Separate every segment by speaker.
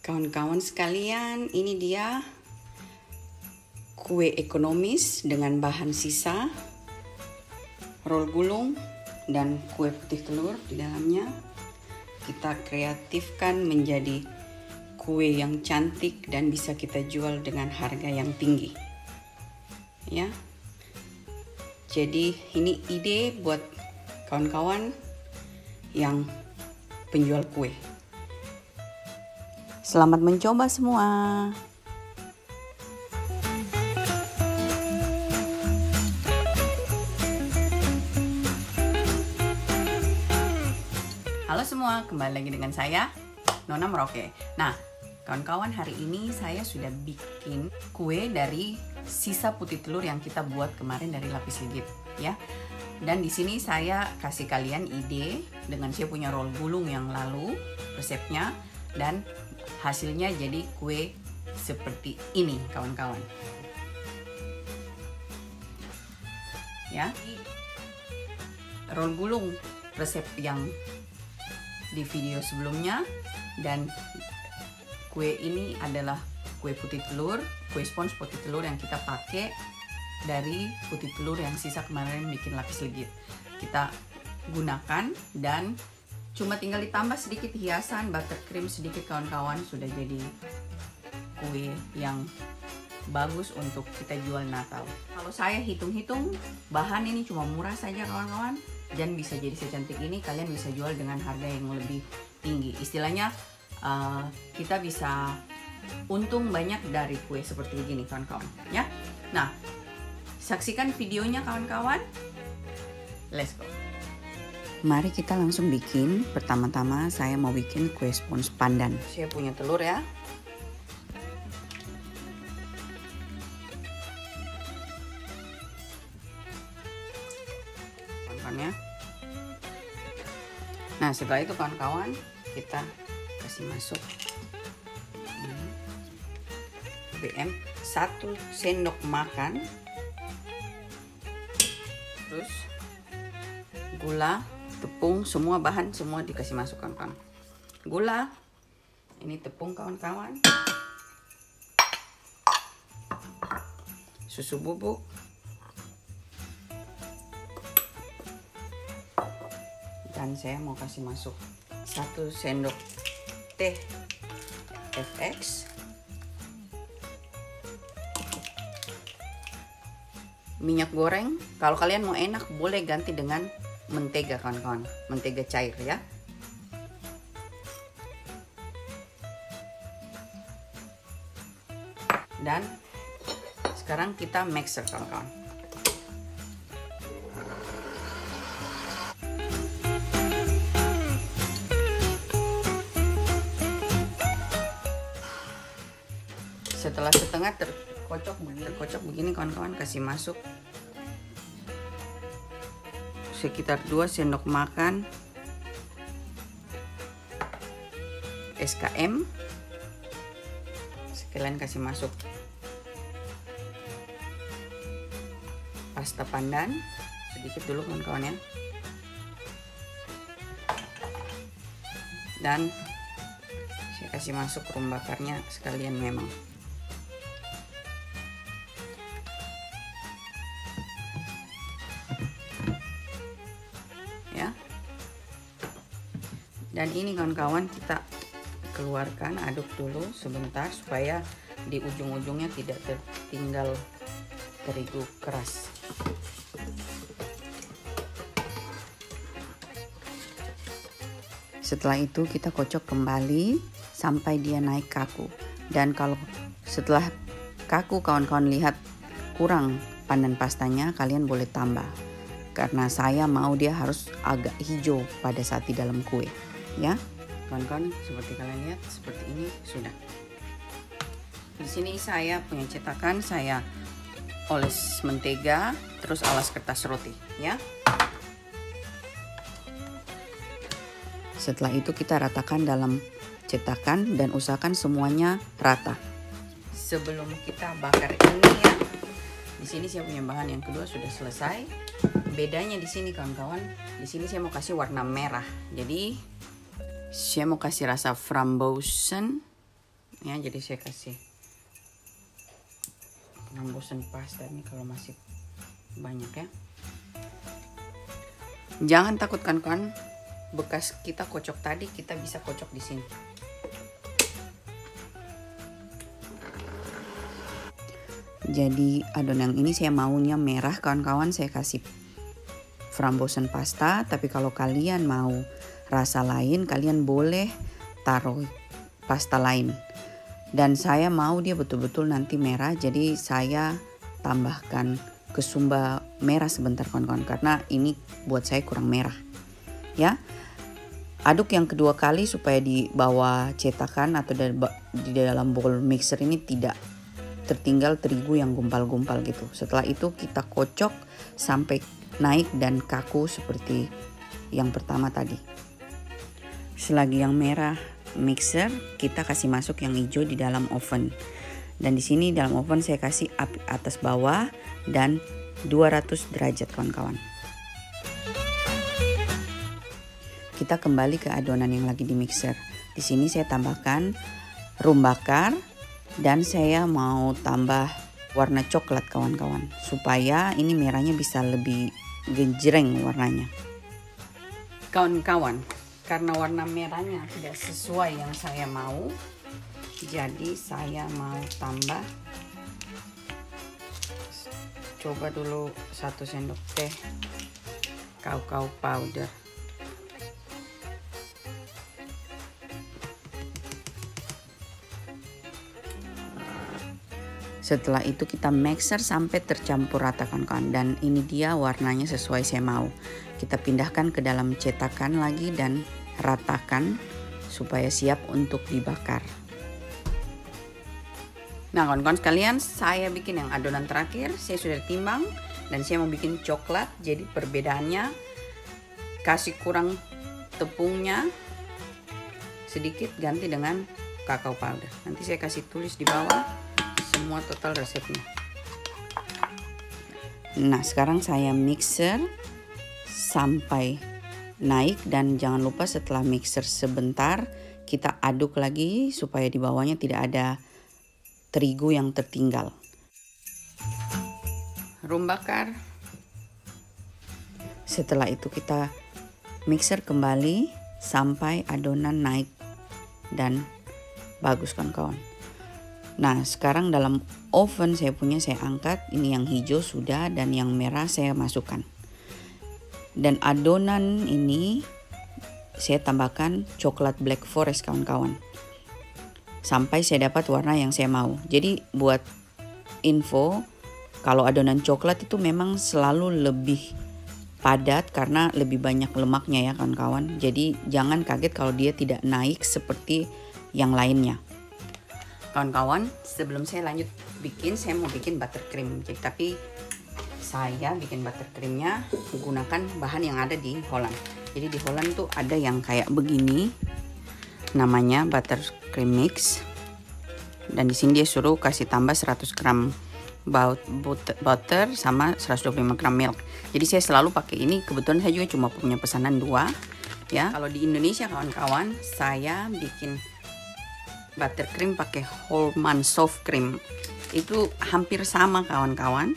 Speaker 1: Kawan-kawan sekalian, ini dia kue ekonomis dengan bahan sisa, roll gulung, dan kue putih telur di dalamnya. Kita kreatifkan menjadi kue yang cantik dan bisa kita jual dengan harga yang tinggi. Ya. Jadi ini ide buat kawan-kawan yang penjual kue. Selamat mencoba semua. Halo semua, kembali lagi dengan saya, Nona Merauke. Nah, kawan-kawan, hari ini saya sudah bikin kue dari sisa putih telur yang kita buat kemarin dari lapis legit, ya. Dan di sini saya kasih kalian ide dengan saya punya roll gulung yang lalu resepnya, dan hasilnya jadi kue seperti ini, kawan-kawan. Ya, roll gulung resep yang di video sebelumnya, dan kue ini adalah kue putih telur, kue spons putih telur yang kita pakai dari putih telur yang sisa kemarin bikin lapis legit. Kita gunakan dan cuma tinggal ditambah sedikit hiasan buttercream sedikit, kawan-kawan, sudah jadi kue yang bagus untuk kita jual Natal. Kalau saya hitung-hitung, bahan ini cuma murah saja, kawan-kawan, dan bisa jadi secantik ini. Kalian bisa jual dengan harga yang lebih tinggi. Istilahnya kita bisa untung banyak dari kue seperti begini, kawan-kawan, ya. Nah, saksikan videonya, kawan-kawan. Let's go. Mari kita langsung bikin. Pertama-tama saya mau bikin kue spons pandan. Saya punya telur, ya. Kawan-kawan, ya. Nah, setelah itu, kawan-kawan, kita kasih masuk BM 1 sendok makan, terus gula, tepung, semua bahan semua dikasih masuk, kawan-kawan. Gula, ini tepung, kawan-kawan, susu bubuk, dan saya mau kasih masuk 1 sendok teh FX, minyak goreng. Kalau kalian mau enak boleh ganti dengan mentega, kawan-kawan, mentega cair, ya. Dan sekarang kita mixer, kawan-kawan. Setelah setengah terkocok begini, kawan-kawan, kasih masuk sekitar 2 sendok makan SKM. Sekalian kasih masuk pasta pandan sedikit dulu, kawan-kawan, ya. Dan saya kasih masuk rum bakarnya sekalian memang. Ya. Dan ini, kawan-kawan, kita keluarkan, aduk dulu sebentar supaya di ujung-ujungnya tidak tertinggal terigu keras. Setelah itu kita kocok kembali sampai dia naik kaku. Dan kalau setelah kaku, kawan-kawan lihat kurang pandan pastanya, kalian boleh tambah. Karena saya mau dia harus agak hijau pada saat di dalam kue, ya. Kawan-kawan, seperti kalian lihat, seperti ini sudah. Di sini saya punya cetakan, saya oles mentega, terus alas kertas roti, ya. Setelah itu kita ratakan dalam cetakan dan usahakan semuanya rata. Sebelum kita bakar ini, ya, di sini saya punya bahan yang kedua sudah selesai. Bedanya di sini, kawan-kawan, di sini saya mau kasih warna merah. Jadi saya mau kasih rasa frambozen ya, jadi saya kasih rembusan pasta ini kalau masih banyak ya. Jangan takut kan, bekas kita kocok tadi kita bisa kocok di sini. Jadi adonan ini saya maunya merah kawan-kawan, saya kasih frambozen pasta. Tapi kalau kalian mau rasa lain, kalian boleh taruh pasta lain. Dan saya mau dia betul-betul nanti merah, jadi saya tambahkan kesumba merah sebentar kawan-kawan, karena ini buat saya kurang merah ya. Aduk yang kedua kali supaya di bawah cetakan atau di dalam bowl mixer ini tidak tertinggal terigu yang gumpal-gumpal gitu. Setelah itu kita kocok sampai naik dan kaku seperti yang pertama tadi. Selagi yang merah mixer, kita kasih masuk yang hijau di dalam oven. Dan di sini dalam oven saya kasih api atas bawah dan 200 derajat kawan-kawan. Kita kembali ke adonan yang lagi di mixer. Di sini saya tambahkan rum bakar dan saya mau tambah warna coklat kawan-kawan, supaya ini merahnya bisa lebih genjreng warnanya. Kawan-kawan, karena warna merahnya tidak sesuai yang saya mau, jadi saya mau tambah, coba dulu 1 sendok teh kakao powder. Setelah itu kita mixer sampai tercampur rata kawan-kawan, dan ini dia warnanya sesuai saya mau. Kita pindahkan ke dalam cetakan lagi dan ratakan supaya siap untuk dibakar. Nah kawan-kawan sekalian, saya bikin yang adonan terakhir, saya sudah timbang dan saya mau bikin coklat. Jadi perbedaannya kasih kurang tepungnya sedikit, ganti dengan kakao powder. Nanti saya kasih tulis di bawah semua total resepnya. Nah sekarang saya mixer sampai naik, dan jangan lupa setelah mixer sebentar kita aduk lagi supaya di bawahnya tidak ada terigu yang tertinggal. Rum bakar. Setelah itu kita mixer kembali sampai adonan naik dan bagus kawan-kawan. Nah sekarang dalam oven saya angkat, ini yang hijau sudah dan yang merah saya masukkan. Dan adonan ini saya tambahkan coklat black forest kawan-kawan, sampai saya dapat warna yang saya mau. Jadi buat info, kalau adonan coklat itu memang selalu lebih padat karena lebih banyak lemaknya ya kawan-kawan. Jadi jangan kaget kalau dia tidak naik seperti yang lainnya. Kawan-kawan, sebelum saya lanjut bikin, saya mau bikin buttercream. Jadi tapi saya bikin buttercreamnya menggunakan bahan yang ada di Holland. Jadi di Holland tuh ada yang kayak begini, namanya buttercream mix. Dan di sini dia suruh kasih tambah 100 gram butter sama 125 gram milk. Jadi saya selalu pakai ini. Kebetulan saya juga cuma punya pesanan 2 ya. Kalau di Indonesia kawan-kawan, saya bikin buttercream pakai Hallman soft cream. Itu hampir sama kawan-kawan.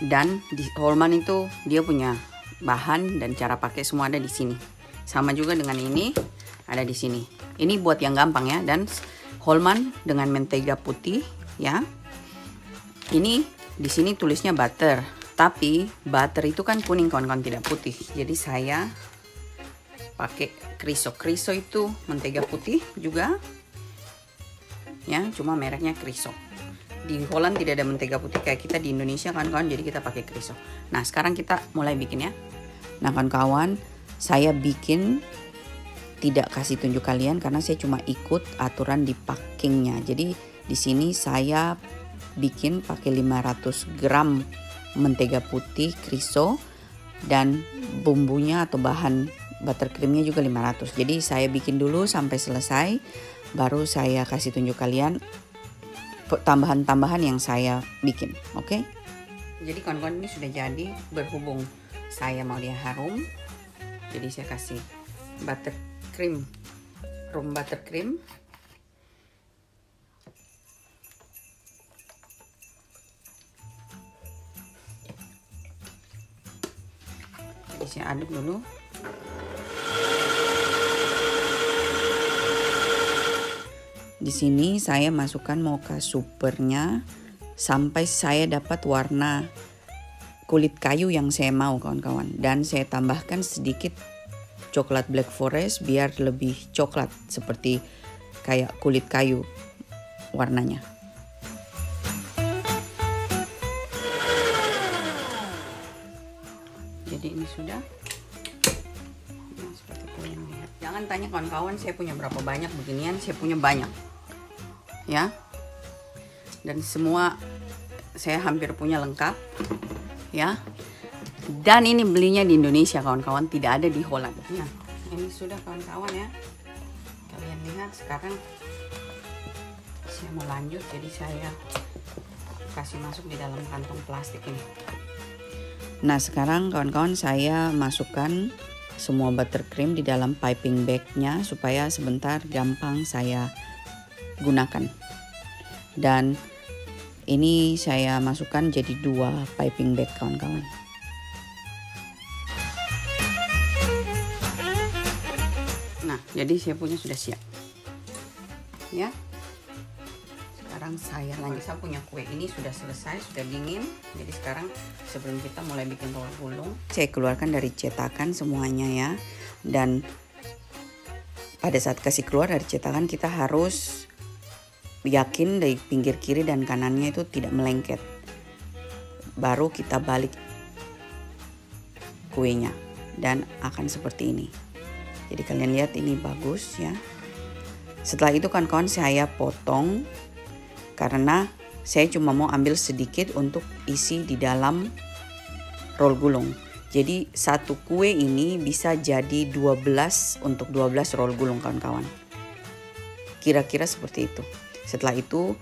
Speaker 1: Dan di Hallman itu dia punya bahan dan cara pakai semua ada di sini. Sama juga dengan ini ada di sini. Ini buat yang gampang ya. Dan Hallman dengan mentega putih ya. Ini di sini tulisnya butter, tapi butter itu kan kuning kawan-kawan, tidak putih. Jadi saya pakai Criso. Criso itu mentega putih juga ya, cuma mereknya Criso. Di Holland tidak ada mentega putih kayak kita di Indonesia kawan-kawan, jadi kita pakai Criso. Nah sekarang kita mulai bikin ya. Nah kawan-kawan, saya bikin tidak kasih tunjuk kalian karena saya cuma ikut aturan di packingnya. Jadi di sini saya bikin pakai 500 gram mentega putih Criso, dan bumbunya atau bahan buttercreamnya juga 500. Jadi saya bikin dulu sampai selesai, baru saya kasih tunjuk kalian tambahan-tambahan yang saya bikin. Oke? Jadi kawan-kawan, ini sudah jadi. Berhubung saya mau dia harum, jadi saya kasih buttercream, rum buttercream Jadi saya aduk dulu. Di sini saya masukkan mocha supernya sampai saya dapat warna kulit kayu yang saya mau, kawan-kawan. Dan saya tambahkan sedikit coklat black forest biar lebih coklat seperti kayak kulit kayu warnanya. Jadi ini sudah. Nah, seperti kalian lihat. Jangan tanya kawan-kawan saya punya berapa banyak beginian, saya punya banyak. Ya. Dan semua saya hampir punya lengkap. Ya. Dan ini belinya di Indonesia, kawan-kawan, tidak ada di Holland. Nah, ini sudah, kawan-kawan, ya. Kalian lihat sekarang saya mau lanjut, jadi saya kasih masuk di dalam kantong plastik ini. Nah, sekarang kawan-kawan saya masukkan semua buttercream di dalam piping bagnya supaya sebentar gampang saya gunakan. Dan ini saya masukkan jadi 2 piping bag, kawan-kawan. Nah, jadi saya punya sudah siap. Ya. Sekarang saya lanjut. Saya punya kue ini sudah selesai, sudah dingin. Jadi sekarang sebelum kita mulai bikin roll gulung, saya keluarkan dari cetakan semuanya ya. Dan pada saat kasih keluar dari cetakan kita harus yakin dari pinggir kiri dan kanannya itu tidak melengket. Baru kita balik kuenya dan akan seperti ini. Jadi kalian lihat ini bagus ya. Setelah itu kawan-kawan saya potong karena saya cuma mau ambil sedikit untuk isi di dalam roll gulung. Jadi satu kue ini bisa jadi 12 untuk 12 roll gulung, kawan-kawan. Kira-kira seperti itu. Setelah itu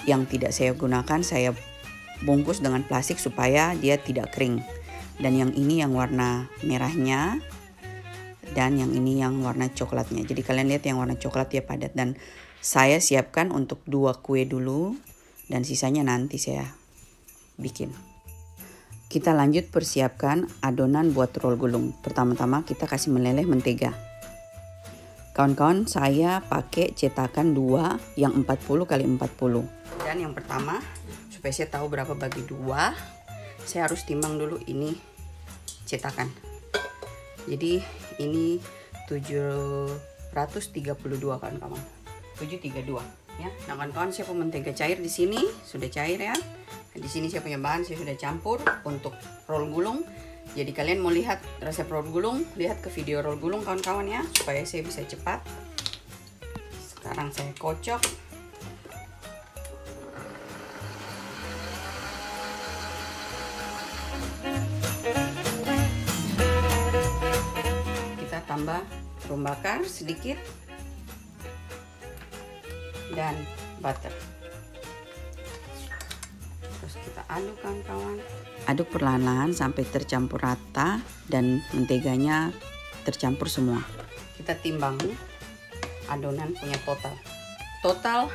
Speaker 1: yang tidak saya gunakan saya bungkus dengan plastik supaya dia tidak kering. Dan yang ini yang warna merahnya dan yang ini yang warna coklatnya. Jadi kalian lihat yang warna coklat dia padat, dan saya siapkan untuk 2 kue dulu dan sisanya nanti saya bikin. Kita lanjut persiapkan adonan buat roll gulung. Pertama-tama kita kasih meleleh mentega. Kawan-kawan saya pakai cetakan 2 yang 40 x 40. Dan yang pertama supaya saya tahu berapa bagi 2, saya harus timbang dulu ini cetakan. Jadi ini 732 kawan-kawan. 732 ya. Nah kawan-kawan saya punya mentega cair di sini sudah cair ya. Di sini saya punya bahan saya sudah campur untuk roll gulung. Jadi kalian mau lihat resep roll gulung, lihat ke video roll gulung kawan-kawan ya, supaya saya bisa cepat. Sekarang saya kocok. Kita tambah rum bakar sedikit dan butter. Terus kita aduk kawan-kawan. Aduk perlahan-lahan sampai tercampur rata dan menteganya tercampur semua. Kita timbang adonan punya total. Total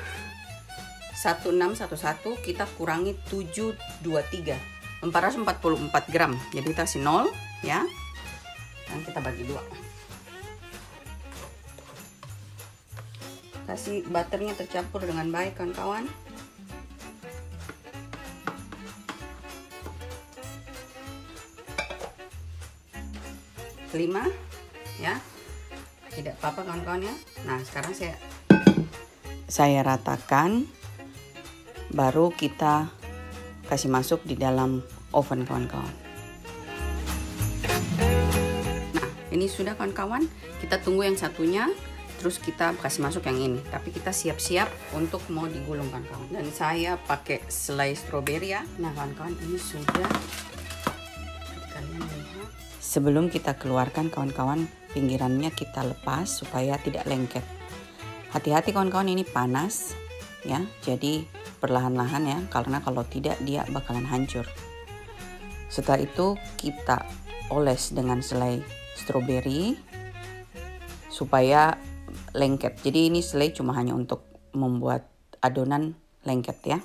Speaker 1: 1611 kita kurangi 723. 444 gram. Jadi kita kasih 0 ya. Dan kita bagi 2. Kasih butternya tercampur dengan baik kawan-kawan. 5 ya, tidak apa-apa kawan-kawan ya. Nah sekarang saya ratakan, baru kita kasih masuk di dalam oven kawan-kawan. Nah ini sudah kawan-kawan, kita tunggu yang satunya, terus kita kasih masuk yang ini. Tapi kita siap-siap untuk mau digulung kawan-kawan. Dan saya pakai selai stroberi ya. Nah kawan-kawan ini sudah. Kalian lihat. Sebelum kita keluarkan kawan-kawan, pinggirannya kita lepas supaya tidak lengket. Hati-hati kawan-kawan, ini panas ya. Jadi perlahan-lahan ya, karena kalau tidak dia bakalan hancur. Setelah itu kita oles dengan selai stroberi supaya lengket. Jadi ini selai cuma hanya untuk membuat adonan lengket ya.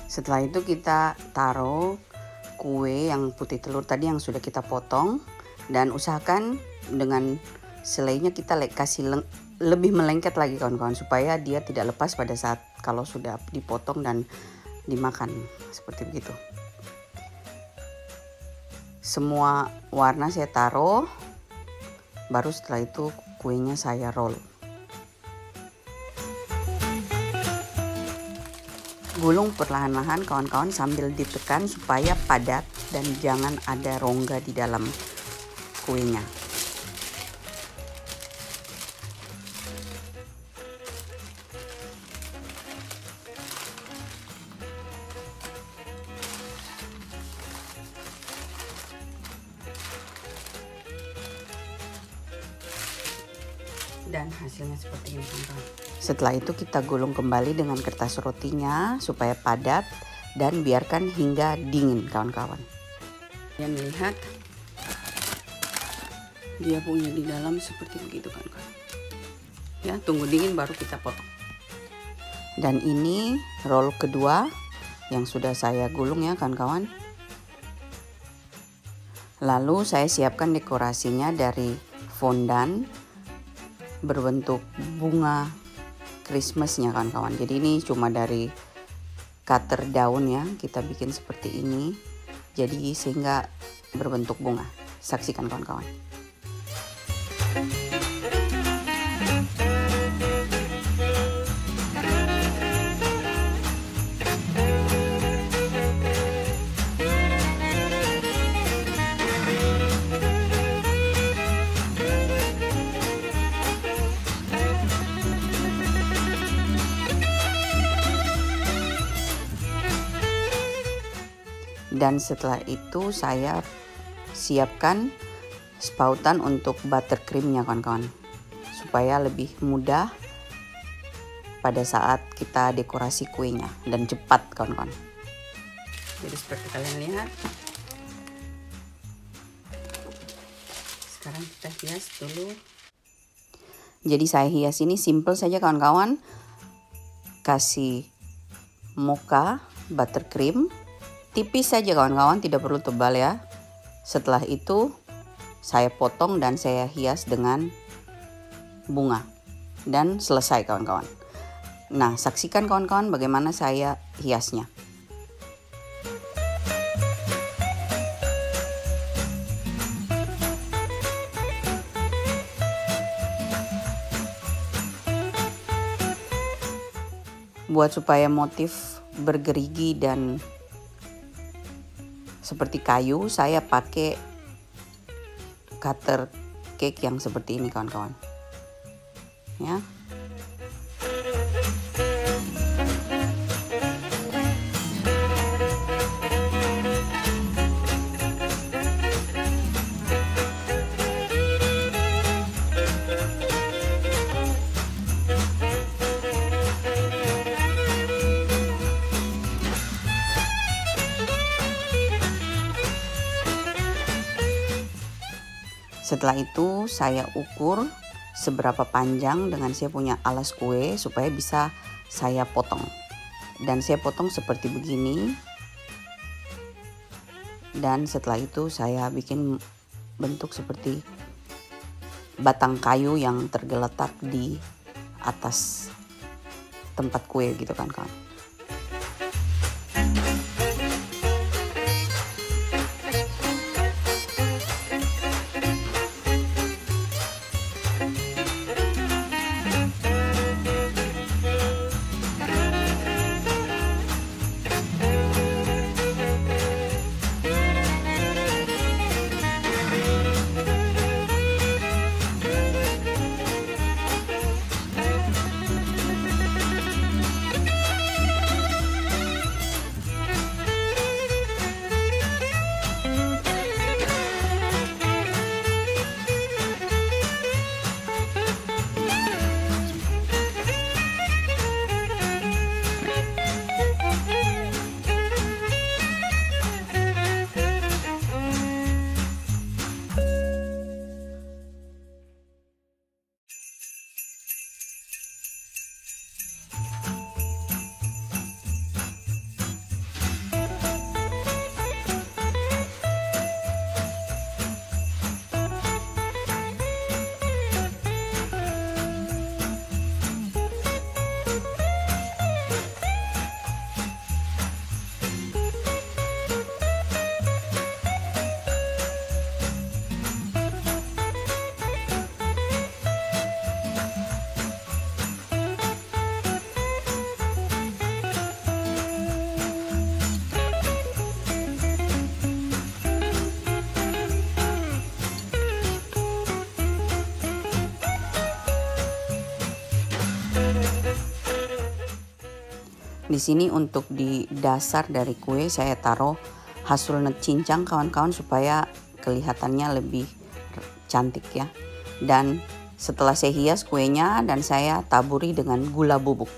Speaker 1: Setelah itu kita taruh kue yang putih telur tadi yang sudah kita potong, dan usahakan dengan selainya kita kasih lebih melengket lagi kawan-kawan, supaya dia tidak lepas pada saat kalau sudah dipotong dan dimakan, seperti begitu. Semua warna saya taruh, baru setelah itu kuenya saya roll. Gulung perlahan-lahan kawan-kawan sambil ditekan supaya padat dan jangan ada rongga di dalam kuenya. Dan hasilnya seperti ini teman-teman. Setelah itu kita gulung kembali dengan kertas rotinya supaya padat dan biarkan hingga dingin kawan-kawan. Kalian lihat dia punya di dalam seperti begitu kawan-kawan. Ya, tunggu dingin baru kita potong. Dan ini roll kedua yang sudah saya gulung ya kawan-kawan. Lalu saya siapkan dekorasinya dari fondan berbentuk bunga Christmasnya kawan-kawan. Jadi ini cuma dari cutter daun ya, kita bikin seperti ini. Jadi sehingga berbentuk bunga. Saksikan kawan-kawan. Dan setelah itu saya siapkan spautan untuk buttercreamnya kawan-kawan, supaya lebih mudah pada saat kita dekorasi kuenya dan cepat kawan-kawan. Jadi seperti kalian lihat, sekarang kita hias dulu. Jadi saya hias ini simple saja kawan-kawan, kasih mocha buttercream tipis saja kawan-kawan, tidak perlu tebal ya. Setelah itu saya potong dan saya hias dengan bunga dan selesai kawan-kawan. Nah, saksikan kawan-kawan bagaimana saya hiasnya. Buat supaya motif bergerigi dan seperti kayu, saya pakai cutter cake yang seperti ini kawan-kawan. Ya. Setelah itu saya ukur seberapa panjang dengan saya punya alas kue supaya bisa saya potong. Dan saya potong seperti begini. Dan setelah itu saya bikin bentuk seperti batang kayu yang tergeletak di atas tempat kue gitu kan kawan. Di sini untuk di dasar dari kue saya taruh hazelnut cincang kawan-kawan supaya kelihatannya lebih cantik ya. Dan setelah saya hias kuenya dan saya taburi dengan gula bubuk.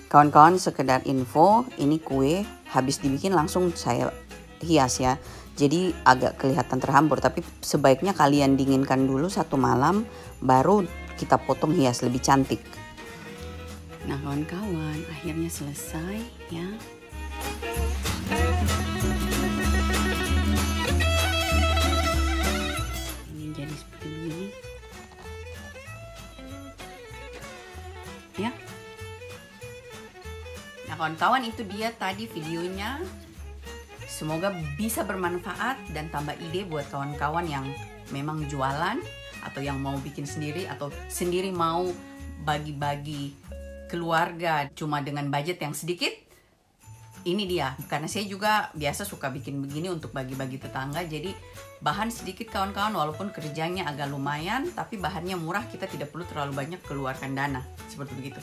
Speaker 1: Kawan-kawan, sekedar info, ini kue habis dibikin langsung saya hias ya. Jadi agak kelihatan terhambur, tapi sebaiknya kalian dinginkan dulu 1 malam baru kita potong hias lebih cantik. Nah kawan-kawan, akhirnya selesai ya. Ini jadi seperti begini. Ya. Nah kawan-kawan, itu dia tadi videonya. Semoga bisa bermanfaat dan tambah ide buat kawan-kawan yang memang jualan atau yang mau bikin sendiri atau sendiri mau bagi-bagi keluarga cuma dengan budget yang sedikit. Ini dia, karena saya juga biasa suka bikin begini untuk bagi-bagi tetangga. Jadi bahan sedikit kawan-kawan, walaupun kerjanya agak lumayan, tapi bahannya murah, kita tidak perlu terlalu banyak keluarkan dana. Seperti begitu.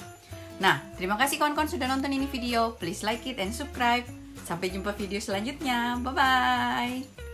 Speaker 1: Nah, terima kasih kawan-kawan sudah nonton ini video. Please like it and subscribe. Sampai jumpa video selanjutnya. Bye-bye.